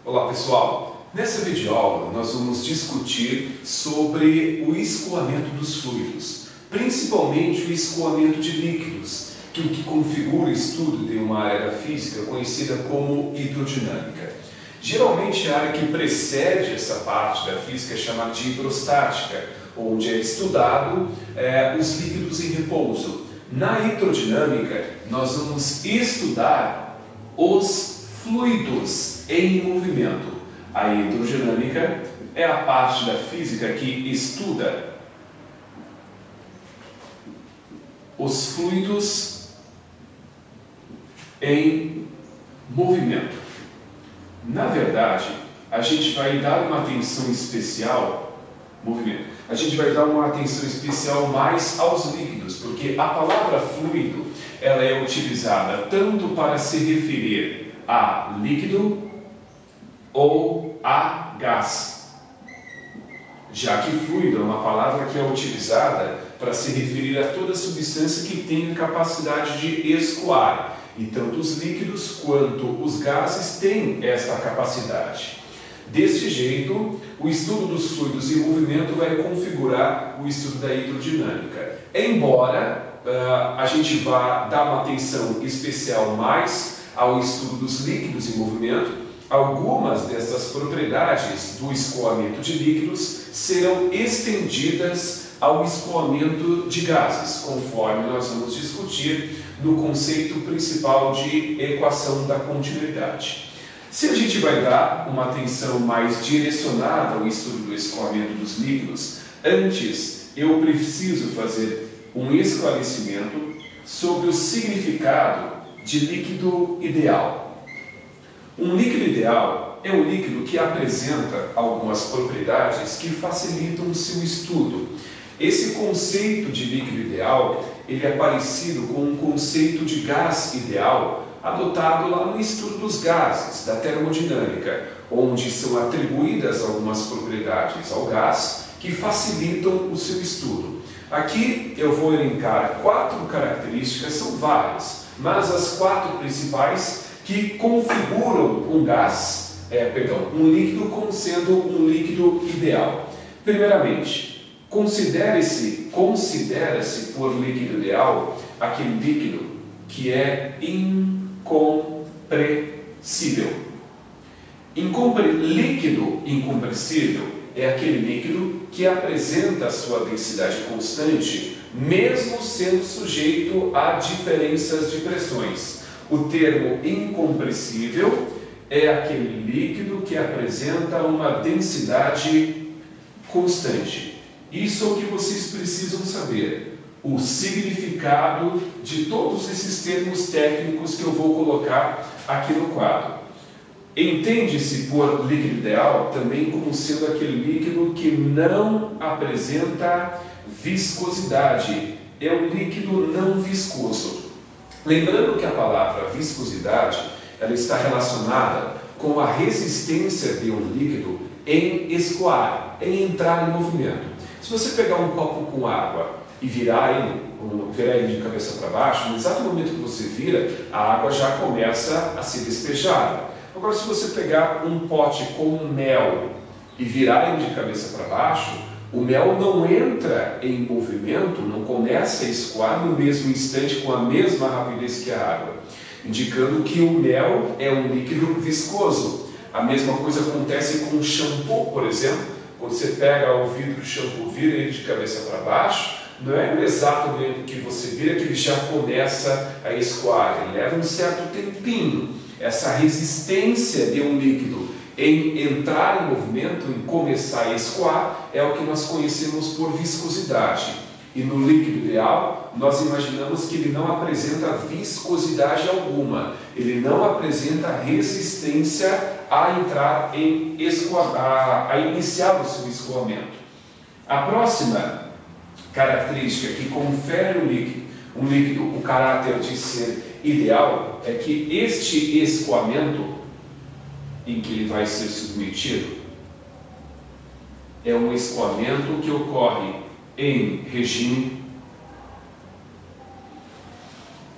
Olá pessoal, nessa videoaula nós vamos discutir sobre o escoamento dos fluidos, principalmente o escoamento de líquidos, que é o que configura o estudo de uma área da física conhecida como hidrodinâmica. Geralmente a área que precede essa parte da física é chamada de hidrostática, onde é estudado os líquidos em repouso. Na hidrodinâmica nós vamos estudar os fluidos em movimento. A hidrodinâmica é a parte da física que estuda os fluidos em movimento. Na verdade, a gente vai dar uma atenção especial movimento. A gente vai dar uma atenção especial mais aos líquidos, porque a palavra fluido ela é utilizada tanto para se referir a líquido ou a gás, já que fluido é uma palavra que é utilizada para se referir a toda substância que tem capacidade de escoar, e tanto os líquidos quanto os gases têm esta capacidade. Deste jeito, o estudo dos fluidos em movimento vai configurar o estudo da hidrodinâmica. Embora a gente vá dar uma atenção especial mais ao estudo dos líquidos em movimento, algumas dessas propriedades do escoamento de líquidos serão estendidas ao escoamento de gases, conforme nós vamos discutir no conceito principal de equação da continuidade. Se a gente vai dar uma atenção mais direcionada ao estudo do escoamento dos líquidos, antes eu preciso fazer um esclarecimento sobre o significado de líquido ideal. Um líquido ideal é um líquido que apresenta algumas propriedades que facilitam o seu estudo. Esse conceito de líquido ideal ele é parecido com um conceito de gás ideal adotado lá no estudo dos gases, da termodinâmica, onde são atribuídas algumas propriedades ao gás que facilitam o seu estudo. Aqui eu vou elencar 4 características, são várias, mas as 4 principais que configuram um gás, um líquido como sendo um líquido ideal. Primeiramente, considera-se por líquido ideal aquele líquido que é incompressível. Líquido incompressível é aquele líquido que apresenta a sua densidade constante, mesmo sendo sujeito a diferenças de pressões. O termo incompressível é aquele líquido que apresenta uma densidade constante. Isso é o que vocês precisam saber, o significado de todos esses termos técnicos que eu vou colocar aqui no quadro. Entende-se por líquido ideal também como sendo aquele líquido que não apresenta viscosidade, é um líquido não viscoso. Lembrando que a palavra viscosidade ela está relacionada com a resistência de um líquido em escoar, em entrar em movimento. Se você pegar um copo com água e virar ele de cabeça para baixo, no exato momento que você vira, a água já começa a ser despejada. Agora, se você pegar um pote com mel e virar ele de cabeça para baixo, o mel não entra em movimento, não começa a escoar no mesmo instante com a mesma rapidez que a água, indicando que o mel é um líquido viscoso. A mesma coisa acontece com o shampoo, por exemplo. Quando você pega o vidro do shampoo, vira ele de cabeça para baixo, não é no exato momento que você vira que ele já começa a escoar, ele leva um certo tempinho. Essa resistência de um líquido em entrar em movimento, em começar a escoar, é o que nós conhecemos por viscosidade. E no líquido ideal, nós imaginamos que ele não apresenta viscosidade alguma, ele não apresenta resistência a entrar em escoar, a iniciar o seu escoamento. A próxima característica que confere um líquido o caráter de ser ideal é que este escoamento em que ele vai ser submetido é um escoamento que ocorre em regime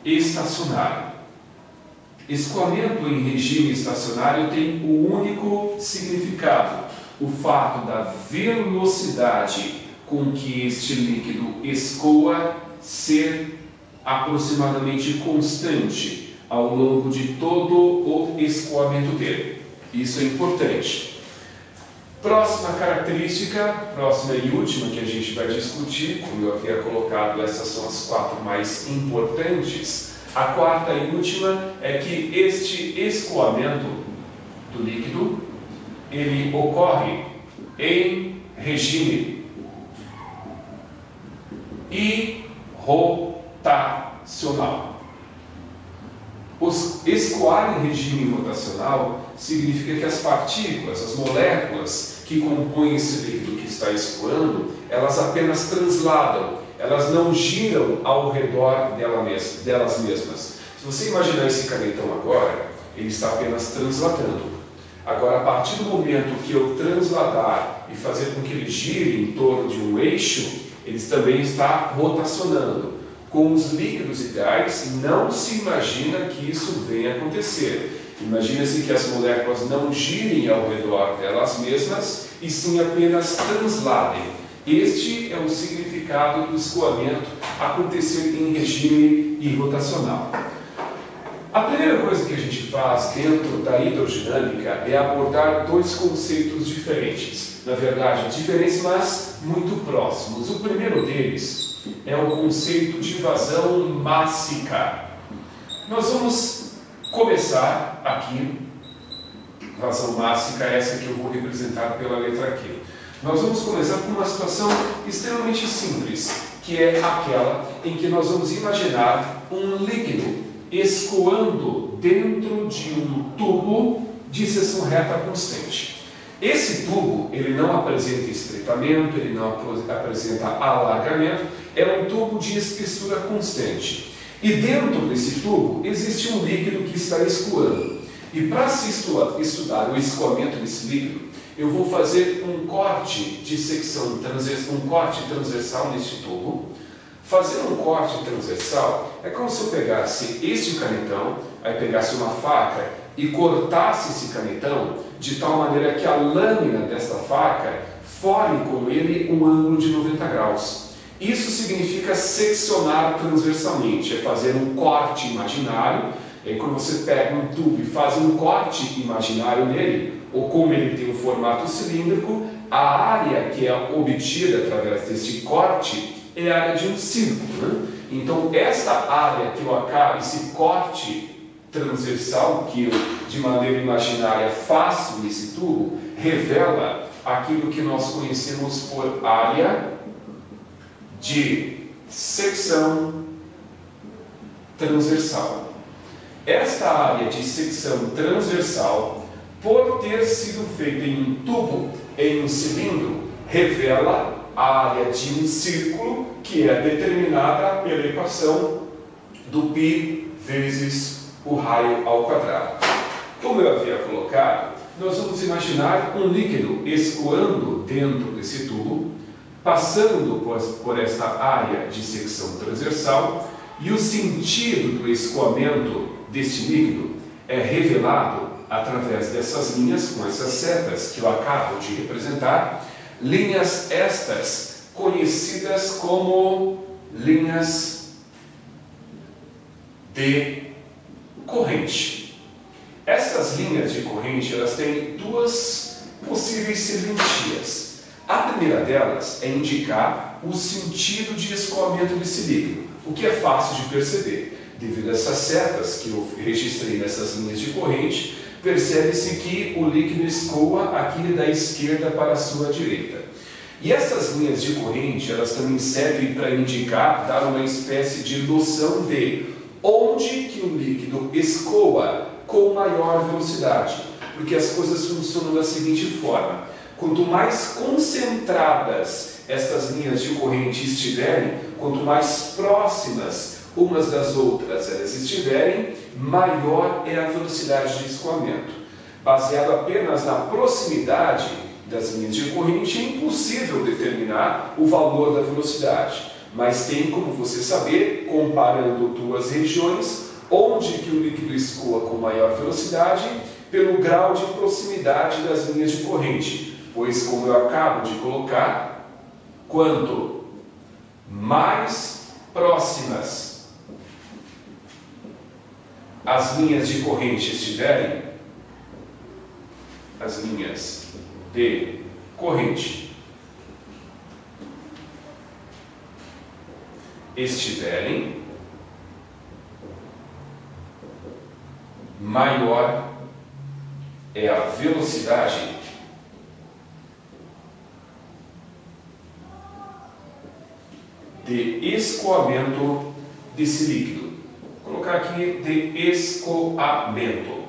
estacionário. Escoamento em regime estacionário tem o único significado, o fato da velocidade com que este líquido escoa ser aproximadamente constante ao longo de todo o escoamento dele. Isso é importante. Próxima característica, próxima e última que a gente vai discutir, como eu havia colocado, essas são as 4 mais importantes. A quarta e última é que este escoamento do líquido, ele ocorre em regime irrotacional. Escoar em regime rotacional significa que as partículas, as moléculas que compõem esse líquido que está escoando, elas apenas transladam, elas não giram ao redor delas mesmas. Se você imaginar esse canetão agora, ele está apenas transladando. Agora, a partir do momento que eu transladar e fazer com que ele gire em torno de um eixo, ele também está rotacionando. Com os líquidos ideais, não se imagina que isso venha acontecer. Imagina-se que as moléculas não girem ao redor delas mesmas, e sim apenas transladem. Este é o significado do escoamento acontecer em regime irrotacional. A primeira coisa que a gente faz dentro da hidrodinâmica é abordar 2 conceitos diferentes. Na verdade, diferentes, mas muito próximos. O primeiro deles é o conceito de vazão mássica. Nós vamos começar aqui, vazão mássica, essa que eu vou representar pela letra Q. Nós vamos começar com uma situação extremamente simples, que é aquela em que nós vamos imaginar um líquido escoando dentro de um tubo de seção reta constante. Esse tubo, ele não apresenta estreitamento, ele não apresenta alargamento, é um tubo de espessura constante. E dentro desse tubo existe um líquido que está escoando. E para se estudar o escoamento desse líquido, eu vou fazer um corte de secção, um corte transversal neste tubo. Fazer um corte transversal é como se eu pegasse este canetão, aí pegasse uma faca e cortasse esse canetão de tal maneira que a lâmina desta faca forme com ele um ângulo de 90 graus. Isso significa seccionar transversalmente, é fazer um corte imaginário. E aí, quando você pega um tubo e faz um corte imaginário nele, ou como ele tem um formato cilíndrico, a área que é obtida através deste corte é a área de um círculo, né? Então, esta área que eu acabo, esse corte transversal que eu, de maneira imaginária, faço nesse tubo, revela aquilo que nós conhecemos por área de secção transversal. Esta área de secção transversal, por ter sido feita em um tubo, em um cilindro, revela a área de um círculo que é determinada pela equação do π vezes o raio ao quadrado. Como eu havia colocado, nós vamos imaginar um líquido escoando dentro desse tubo, passando por esta área de secção transversal, e o sentido do escoamento deste líquido é revelado através dessas linhas, com essas setas que eu acabo de representar, linhas estas conhecidas como linhas de corrente. Estas linhas de corrente, elas têm 2 possíveis serventias. A primeira delas é indicar o sentido de escoamento desse líquido, o que é fácil de perceber. Devido a essas setas que eu registrei nessas linhas de corrente, percebe-se que o líquido escoa aqui da esquerda para a sua direita. E essas linhas de corrente, elas também servem para indicar, dar uma espécie de noção de onde que o líquido escoa com maior velocidade. Porque as coisas funcionam da seguinte forma: quanto mais concentradas estas linhas de corrente estiverem, quanto mais próximas umas das outras elas estiverem, maior é a velocidade de escoamento. Baseado apenas na proximidade das linhas de corrente, é impossível determinar o valor da velocidade, mas tem como você saber, comparando 2 regiões, Onde que o líquido escoa com maior velocidade? Pelo grau de proximidade das linhas de corrente, pois, como eu acabo de colocar, quanto mais próximas as linhas de corrente estiverem, as linhas de corrente estiverem, maior é a velocidade de escoamento desse líquido. Vou colocar aqui de escoamento.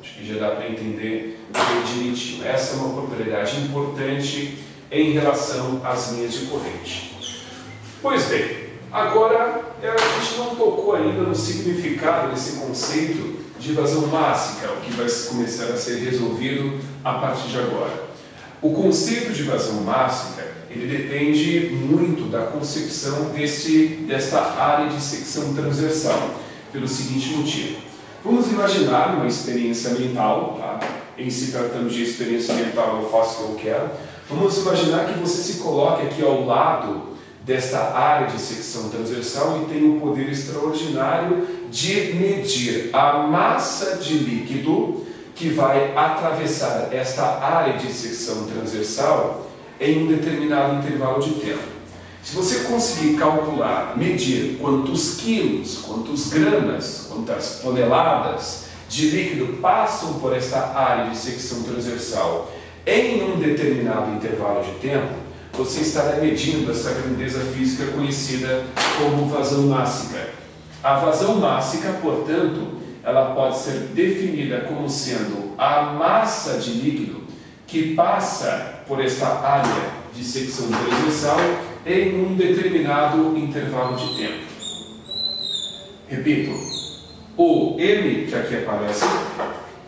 Acho que já dá para entender bem direitinho. Essa é uma propriedade importante em relação às linhas de corrente. Pois bem, agora a gente não tocou ainda no significado desse conceito de vazão mássica, o que vai começar a ser resolvido a partir de agora. O conceito de vazão mássica, ele depende muito da concepção desta área de secção transversal, pelo seguinte motivo. Vamos imaginar uma experiência mental, tá? Em se tratando de experiência mental, eu faço o que eu quero. Vamos imaginar que você se coloque aqui ao lado desta área de secção transversal e tem o poder extraordinário de medir a massa de líquido que vai atravessar esta área de secção transversal em um determinado intervalo de tempo. Se você conseguir calcular, medir quantos quilos, quantos gramas, quantas toneladas de líquido passam por esta área de secção transversal em um determinado intervalo de tempo, você estará medindo essa grandeza física conhecida como vazão mássica. A vazão mássica, portanto, ela pode ser definida como sendo a massa de líquido que passa por esta área de secção transversal em um determinado intervalo de tempo. Repito, o M que aqui aparece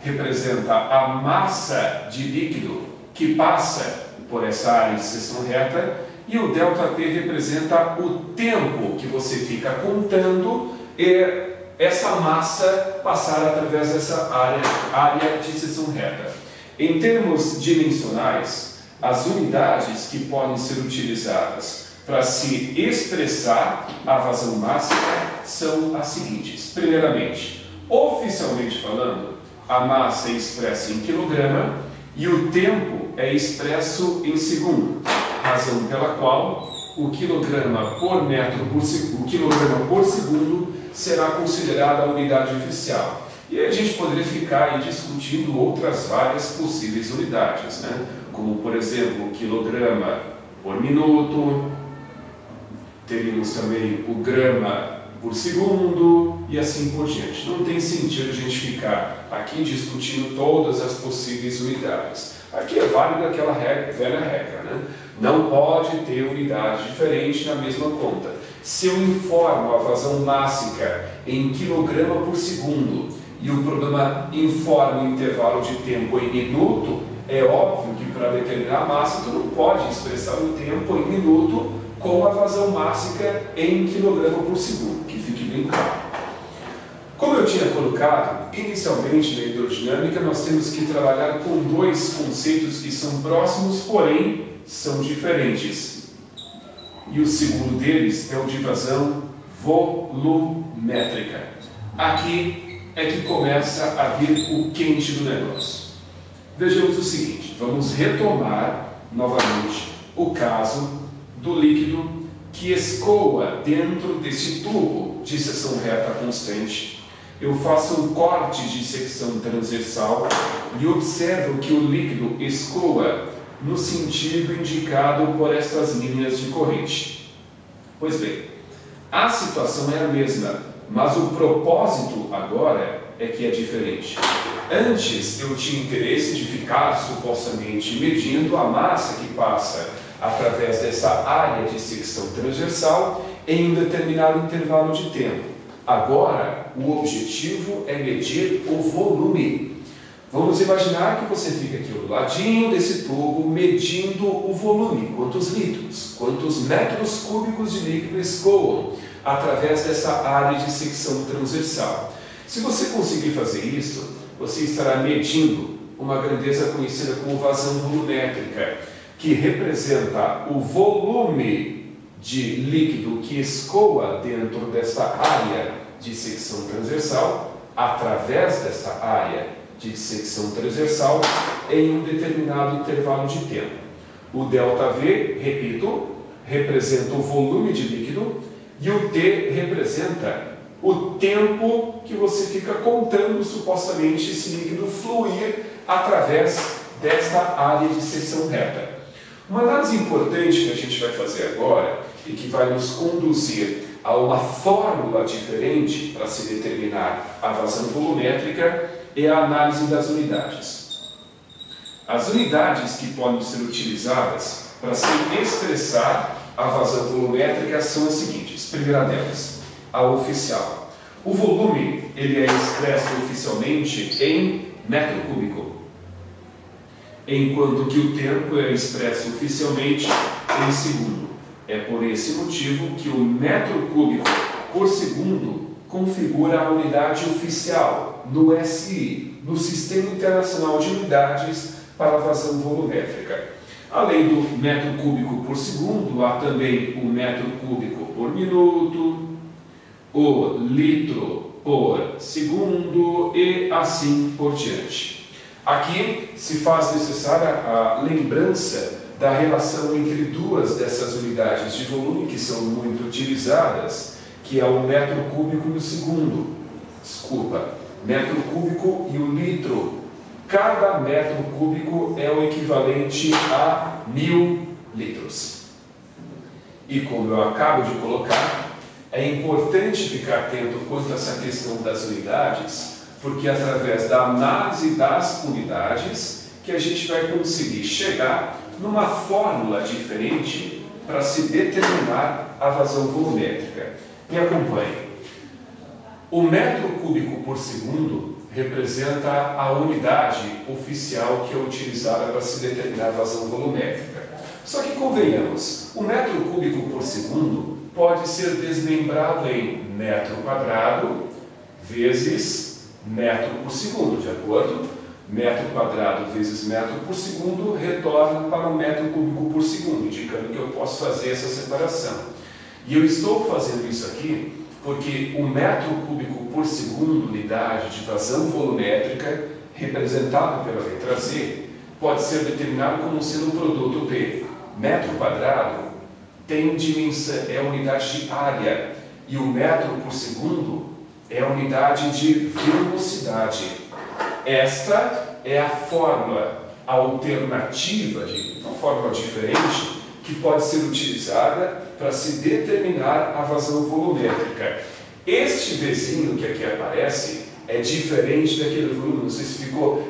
representa a massa de líquido que passa por essa área de seção reta, e o ΔT representa o tempo que você fica contando essa massa passar através dessa área de seção reta. Em termos dimensionais, as unidades que podem ser utilizadas para se expressar a vazão mássica são as seguintes. Primeiramente, oficialmente falando, a massa é expressa em quilograma e o tempo é expresso em segundo, razão pela qual o quilograma por segundo será considerada a unidade oficial. E aí a gente poderia ficar aí discutindo outras várias possíveis unidades, né? Como, por exemplo, o quilograma por minuto, teríamos também o grama por segundo e assim por diante. Não tem sentido a gente ficar aqui discutindo todas as possíveis unidades. Aqui é válida aquela velha regra, né? Não pode ter unidade diferente na mesma conta. Se eu informo a vazão mássica em quilograma por segundo e o programa informa o intervalo de tempo em minuto, é óbvio que para determinar a massa tu não pode expressar o tempo em minuto com a vazão mássica em quilograma por segundo, que fique bem claro. Como eu tinha colocado, inicialmente na hidrodinâmica nós temos que trabalhar com dois conceitos que são próximos, porém são diferentes. E o segundo deles é o de vazão volumétrica. Aqui é que começa a vir o quente do negócio. Vejamos o seguinte, vamos retomar novamente o caso do líquido que escoa dentro desse tubo de seção reta constante. Eu faço um corte de secção transversal e observo que o líquido escoa no sentido indicado por estas linhas de corrente. Pois bem, a situação é a mesma, mas o propósito agora é que é diferente. Antes eu tinha interesse de ficar supostamente medindo a massa que passa através dessa área de secção transversal em um determinado intervalo de tempo. Agora, o objetivo é medir o volume. Vamos imaginar que você fica aqui do ladinho desse tubo medindo o volume, quantos litros, quantos metros cúbicos de líquido escoam através dessa área de secção transversal. Se você conseguir fazer isso, você estará medindo uma grandeza conhecida como vazão volumétrica, que representa o volume de líquido que escoa dentro desta área de secção transversal, através desta área de secção transversal, em um determinado intervalo de tempo. O ΔV, repito, representa o volume de líquido e o T representa o tempo que você fica contando supostamente esse líquido fluir através desta área de secção reta. Uma análise importante que a gente vai fazer agora e que vai nos conduzir a uma fórmula diferente para se determinar a vazão volumétrica é a análise das unidades. As unidades que podem ser utilizadas para se expressar a vazão volumétrica são as seguintes. Primeira delas, a oficial. O volume ele é expresso oficialmente em metro cúbico, enquanto que o tempo é expresso oficialmente em segundo. É por esse motivo que o metro cúbico por segundo configura a unidade oficial no SI, no Sistema Internacional de Unidades para a Vazão Volumétrica. Além do metro cúbico por segundo, há também o metro cúbico por minuto, o litro por segundo e assim por diante. Aqui se faz necessária a lembrança da relação entre duas dessas unidades de volume que são muito utilizadas, que é o metro cúbico e o segundo. Metro cúbico e o litro. Cada metro cúbico é o equivalente a 1000 litros. E como eu acabo de colocar, é importante ficar atento quanto a essa questão das unidades, porque é através da análise das unidades que a gente vai conseguir chegar numa fórmula diferente para se determinar a vazão volumétrica. Me acompanhe. O metro cúbico por segundo representa a unidade oficial que é utilizada para se determinar a vazão volumétrica. Só que convenhamos, o metro cúbico por segundo pode ser desmembrado em metro quadrado vezes metro por segundo, de acordo? Metro quadrado vezes metro por segundo retorna para o metro cúbico por segundo, indicando que eu posso fazer essa separação. E eu estou fazendo isso aqui porque o metro cúbico por segundo, unidade de vazão volumétrica, representado pela letra Z, pode ser determinado como sendo um produto de metro quadrado, tem dimensão, é a unidade de área, e o metro por segundo é a unidade de velocidade. Esta é a fórmula alternativa, uma fórmula diferente, que pode ser utilizada para se determinar a vazão volumétrica. Este Vzinho que aqui aparece é diferente daquele volume. Não sei se ficou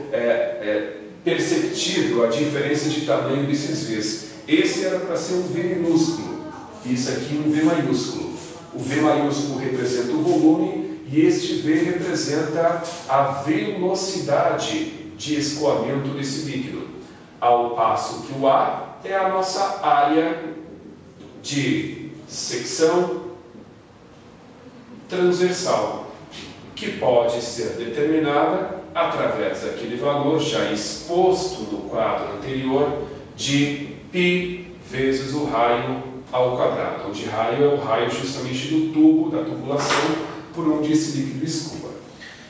perceptível a diferença de tamanho desses Vs. Esse era para ser um V minúsculo, isso aqui um V maiúsculo. O V maiúsculo representa o volume e este V representa a velocidade de escoamento desse líquido, ao passo que o A é a nossa área de secção transversal, que pode ser determinada através daquele valor já exposto no quadro anterior de π vezes o raio ao quadrado, onde raio é o raio justamente do tubo, da tubulação, por onde esse líquido escoa.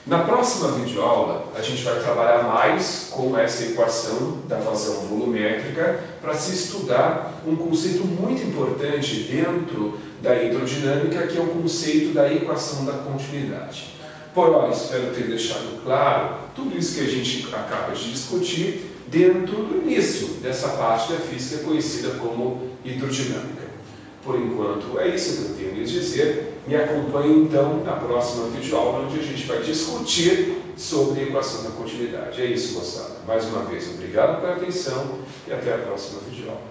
Na próxima videoaula, a gente vai trabalhar mais com essa equação da vazão volumétrica para se estudar um conceito muito importante dentro da hidrodinâmica, que é o conceito da equação da continuidade. Por hora, espero ter deixado claro tudo isso que a gente acaba de discutir dentro do início dessa parte da física conhecida como hidrodinâmica. Por enquanto, é isso que eu tenho a lhes dizer. Me acompanhe então na próxima videoaula, onde a gente vai discutir sobre a equação da continuidade. É isso, moçada. Mais uma vez, obrigado pela atenção e até a próxima videoaula.